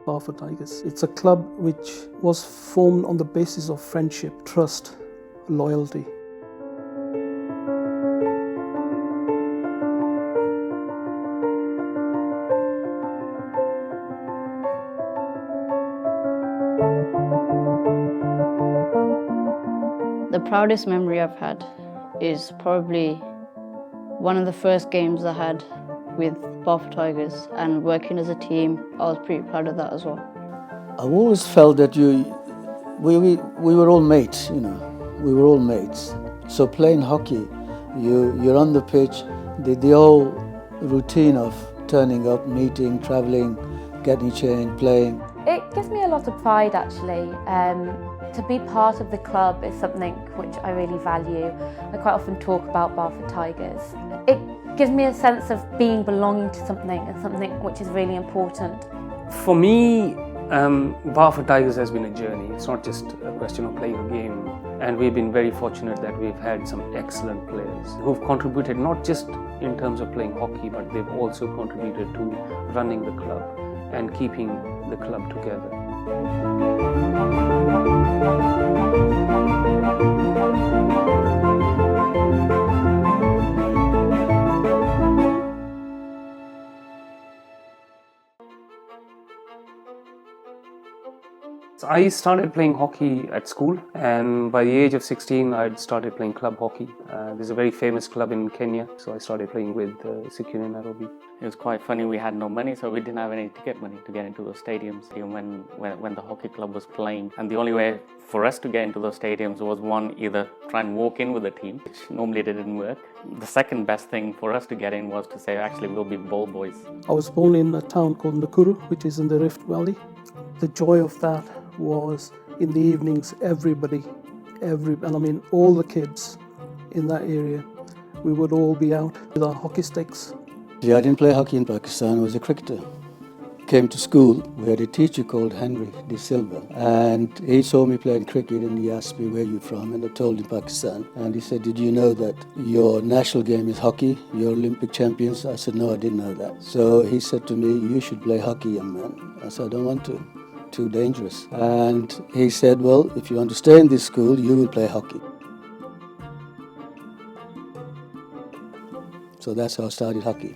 Barford Tigers. It's a club which was formed on the basis of friendship, trust, loyalty. The proudest memory I've had is probably one of the first games I had with Barford Tigers, and working as a team, I was pretty proud of that as well. I've always felt that we were all mates, we were all mates. So playing hockey, you're on the pitch, the whole routine of turning up, meeting, travelling, getting changed, playing. It gives me a lot of pride actually. To be part of the club is something which I really value. I quite often talk about Barford Tigers. It gives me a sense of being belonging to something and something which is really important. For me, Barford Tigers has been a journey. It's not just a question of playing a game. And we've been very fortunate that we've had some excellent players who've contributed not just in terms of playing hockey, but they've also contributed to running the club and keeping the club together. I started playing hockey at school, and by the age of 16 I'd started playing club hockey. There's a very famous club in Kenya, so I started playing with Sukhdev in Nairobi. It was quite funny, we had no money, so we didn't have any ticket money to get into those stadiums when the hockey club was playing. And the only way for us to get into those stadiums was one, either try and walk in with the team, which normally didn't work. The second best thing for us to get in was to say, actually, we'll be ball boys. I was born in a town called Nakuru, which is in the Rift Valley. The joy of that was in the evenings, all the kids in that area, we would all be out with our hockey sticks. Yeah, I didn't play hockey in Pakistan, I was a cricketer. Came to school, we had a teacher called Henry De Silva, and he saw me playing cricket and he asked me, where are you from? And I told him Pakistan. And he said, did you know that your national game is hockey? You're Olympic champions? I said, no, I didn't know that. So he said to me, you should play hockey, young man. I said, I don't want to. Too dangerous. And he said, well, if you want to stay in this school, you will play hockey. So that's how I started hockey.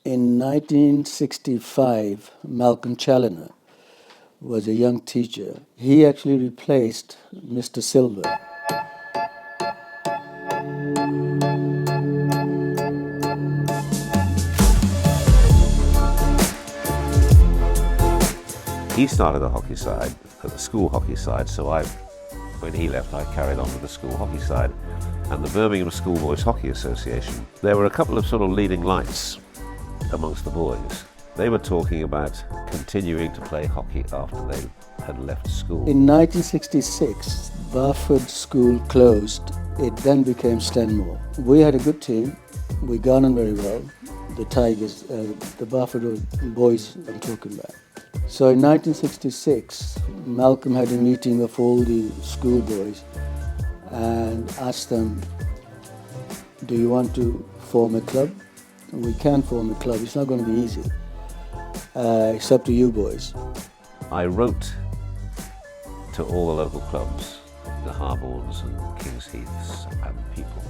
In 1965, Malcolm Challoner was a young teacher. He actually replaced Mr. Silver. He started the hockey side, the school hockey side, so when he left, I carried on with the school hockey side. And the Birmingham Schoolboys Hockey Association, there were a couple of sort of leading lights amongst the boys. They were talking about continuing to play hockey after they had left school. In 1966, Barford School closed. It then became Stanmore. We had a good team. We got on very well. The Tigers, the Barford boys I'm talking about. So in 1966, Malcolm had a meeting of all the schoolboys and asked them, do you want to form a club? We can form a club, it's not going to be easy. It's up to you boys. I wrote to all the local clubs, the Harborns and King's Heaths and people.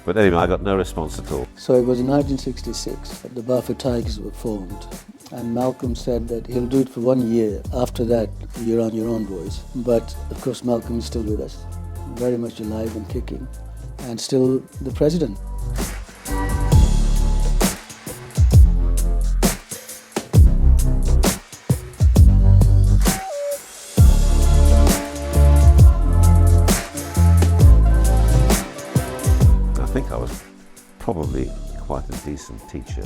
But anyway, I got no response at all. So it was in 1966 that the Barford Tigers were formed. And Malcolm said that he'll do it for 1 year. After that, you're on your own, boys. But of course, Malcolm is still with us, very much alive and kicking, and still the president. I think I was probably quite a decent teacher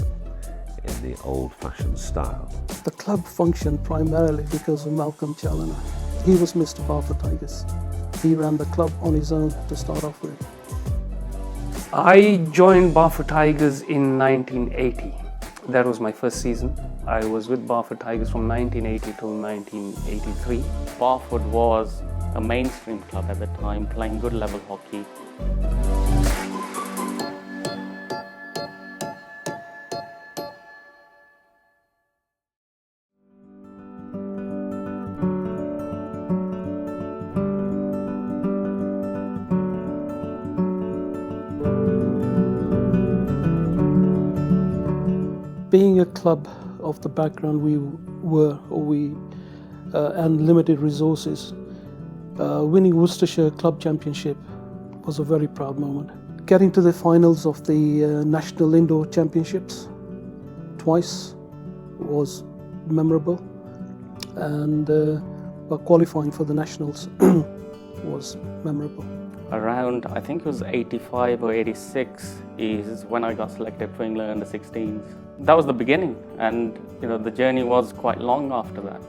in the old-fashioned style. The club functioned primarily because of Malcolm Challoner. He was Mr. Barford Tigers. He ran the club on his own to start off with. I joined Barford Tigers in 1980. That was my first season. I was with Barford Tigers from 1980 till 1983. Barford was a mainstream club at the time, playing good level hockey. Being a club of the background we were, and limited resources, winning Worcestershire Club Championship was a very proud moment. Getting to the finals of the National Indoor Championships twice was memorable, and qualifying for the Nationals was memorable. Around, I think it was 85 or 86 is when I got selected for England under 16s. That was the beginning, and the journey was quite long after that.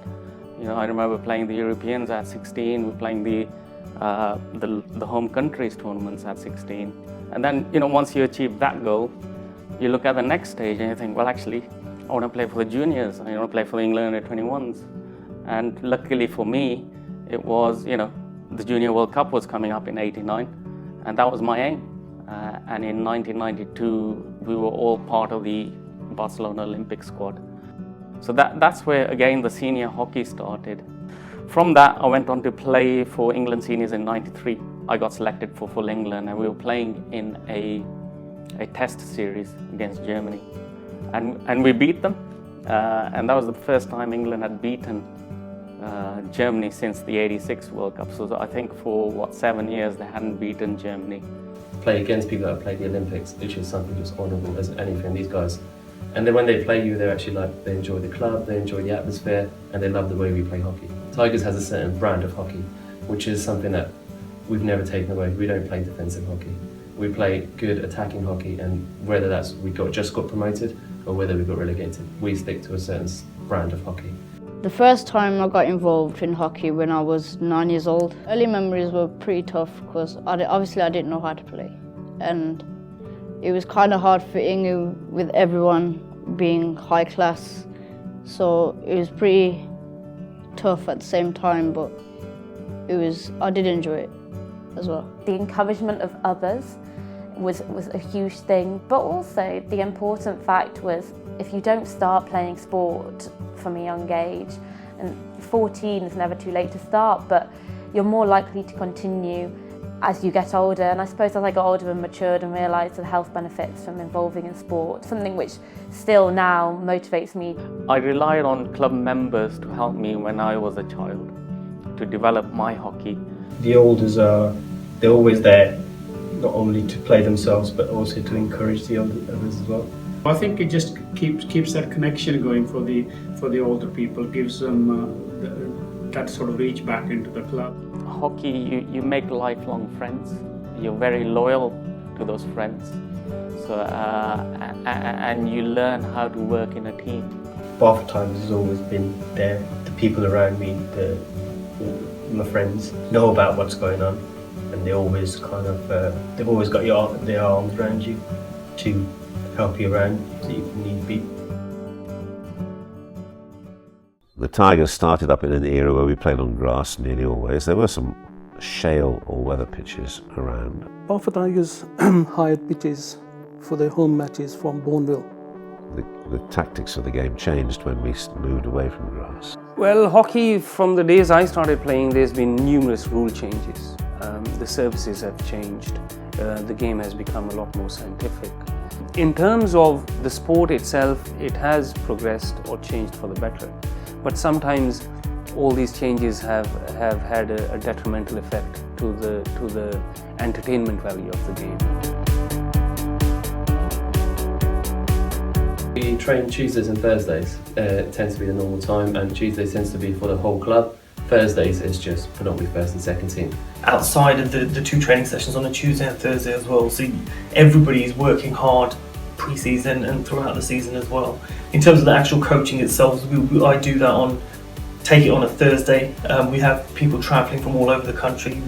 I remember playing the Europeans at 16, we're playing the home countries tournaments at 16. And then, once you achieve that goal, you look at the next stage and you think, well, actually, I want to play for the juniors, I want to play for the England under 21s. And luckily for me, it was, the Junior World Cup was coming up in '89, and that was my aim. And in 1992, we were all part of the Barcelona Olympic squad. So that's where, again, the senior hockey started. From that, I went on to play for England seniors in '93. I got selected for full England, and we were playing in a test series against Germany. And we beat them, and that was the first time England had beaten Germany since the '86 World Cup. So I think for 7 years they hadn't beaten Germany. Play against people that have played the Olympics, which is something just honourable as anything. These guys, and then when they play you, they're actually they enjoy the club, they enjoy the atmosphere, and they love the way we play hockey. Tigers has a certain brand of hockey, which is something that we've never taken away. We don't play defensive hockey. We play good attacking hockey, and whether that's we just got promoted or whether we got relegated, we stick to a certain brand of hockey. The first time I got involved in hockey when I was 9 years old. Early memories were pretty tough because obviously I didn't know how to play, and it was kind of hard fitting in with everyone being high class, so it was pretty tough at the same time, but I did enjoy it as well. The encouragement of others was a huge thing, but also the important fact was if you don't start playing sport from a young age, and 14 is never too late to start, but you're more likely to continue as you get older. And I suppose as I got older and matured and realised the health benefits from involving in sport, something which still now motivates me. I relied on club members to help me when I was a child to develop my hockey. The elders they're always there, not only to play themselves but also to encourage the others as well. I think it just keeps that connection going for the older people, gives them that sort of reach back into the club. Hockey, you make lifelong friends. You're very loyal to those friends. So and you learn how to work in a team. Barford Tigers has always been there. The people around me, my friends, know about what's going on, and they always they've always got their arms around you to help you around if you need be. The Tigers started up in an era where we played on grass nearly always. There were some shale or weather pitches around. Barford Tigers hired pitches for their home matches from Bourneville. The tactics of the game changed when we moved away from grass. Well, hockey, from the days I started playing, there's been numerous rule changes. The services have changed. The game has become a lot more scientific. In terms of the sport itself, it has progressed or changed for the better. But sometimes all these changes have had a detrimental effect to the entertainment value of the game. We train Tuesdays and Thursdays. It tends to be the normal time, and Tuesdays tends to be for the whole club. Thursdays is just predominantly first and second team. Outside of the two training sessions on a Tuesday and Thursday as well, so everybody is working hard pre-season and throughout the season as well. In terms of the actual coaching itself, I do that take it on a Thursday. We have people travelling from all over the country.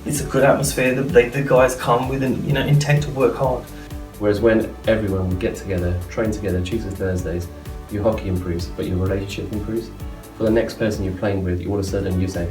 It's a good atmosphere. The guys come with an intent to work hard. Whereas when everyone would get together, train together Tuesdays, Thursdays, your hockey improves, but your relationship improves. For the next person you're playing with, all of a sudden you say,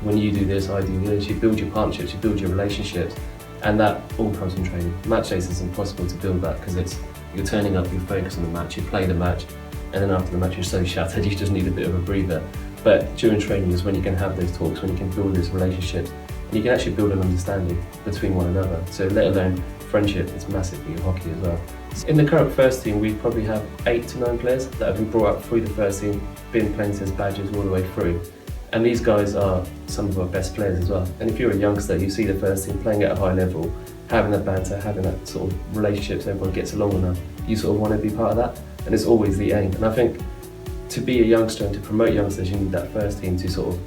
when you do this, I do this, you build your partnerships, you build your relationships, and that all comes from training. Match days is impossible to build that because you're turning up, you focus on the match, you play the match, and then after the match you're so shattered you just need a bit of a breather. But during training is when you can have those talks, when you can build this relationship, and you can actually build an understanding between one another. So let alone friendship is massive in hockey as well. In the current first team, we probably have 8 to 9 players that have been brought up through the first team, been playing since badges all the way through. And these guys are some of our best players as well. And if you're a youngster, you see the first team playing at a high level, having that banter, having that sort of relationship so everyone gets along enough, you sort of want to be part of that. And it's always the aim. And I think to be a youngster and to promote youngsters, you need that first team to sort of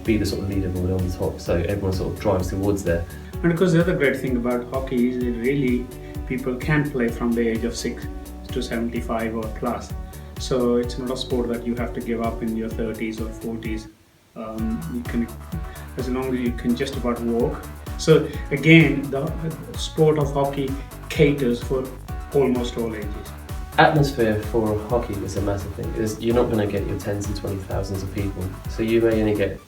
be the sort of leaderboard on the top, so everyone sort of drives towards there. And of course, the other great thing about hockey is that really people can play from the age of 6 to 75 or plus. So it's not a sport that you have to give up in your 30s or 40s. You can, as long as you can just about walk. So again, the sport of hockey caters for almost all ages. Atmosphere for hockey is a massive thing. You're not going to get your 10s and 20,000s of people, so you may only get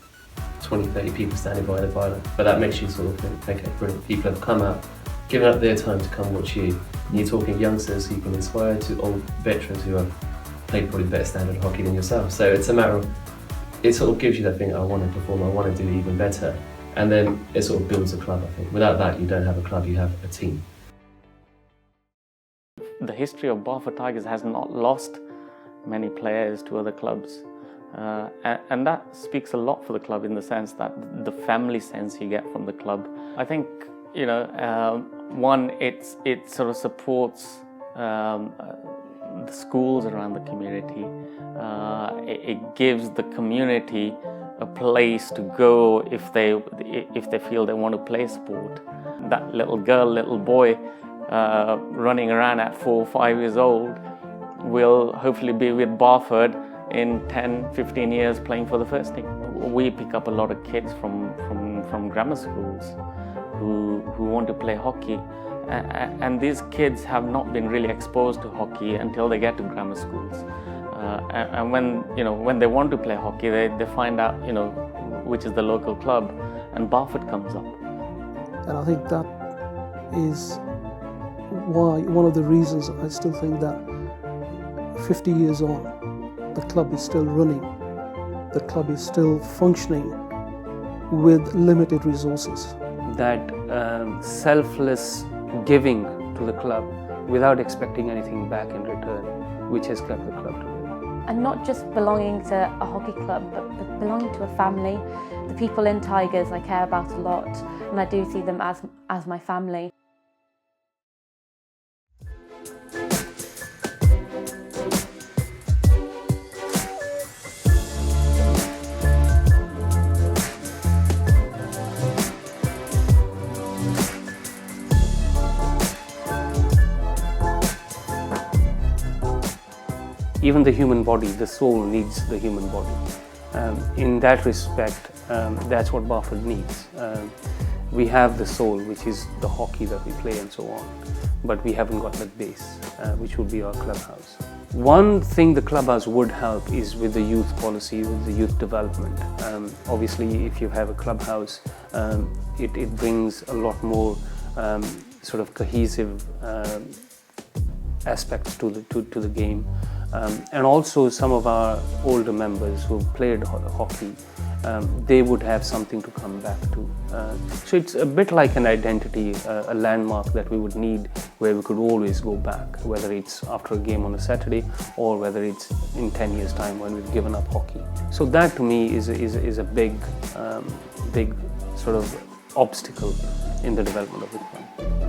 20, 30 people standing by the violin, but that makes you sort of think, okay, brilliant, people have come out, given up their time to come watch you. And you're talking youngsters who you can inspire to old veterans who have played probably better standard hockey than yourself. So it's a matter of, it sort of gives you that thing, I want to perform, I want to do even better. And then it sort of builds a club, I think. Without that, you don't have a club, you have a team. The history of Barford Tigers has not lost many players to other clubs. And that speaks a lot for the club in the sense that the family sense you get from the club. I think, you know, one, it sort of supports the schools around the community. It gives the community a place to go if they feel they want to play sport. That little girl, little boy running around at 4 or 5 years old will hopefully be with Barford in 10, 15 years playing for the first team. We pick up a lot of kids from grammar schools who want to play hockey, and these kids have not been really exposed to hockey until they get to grammar schools. And when they want to play hockey, they find out, you know, which is the local club, and Barford comes up. And I think that is why, one of the reasons I still think that 50 years on, the club is still running, the club is still functioning with limited resources. That selfless giving to the club without expecting anything back in return, which has kept the club together. And not just belonging to a hockey club, but belonging to a family. The people in Tigers I care about a lot, and I do see them as my family. Even the human body, the soul needs the human body. In that respect, that's what Barford needs. We have the soul, which is the hockey that we play and so on, but we haven't got that base, which would be our clubhouse. One thing the clubhouse would help is with the youth policy, with the youth development. Obviously, if you have a clubhouse, it brings a lot more sort of cohesive aspects to the game. And also some of our older members who played hockey, they would have something to come back to. So it's a bit like an identity, a landmark that we would need where we could always go back, whether it's after a game on a Saturday or whether it's in 10 years' time when we've given up hockey. So that to me is a big sort of obstacle in the development of the club.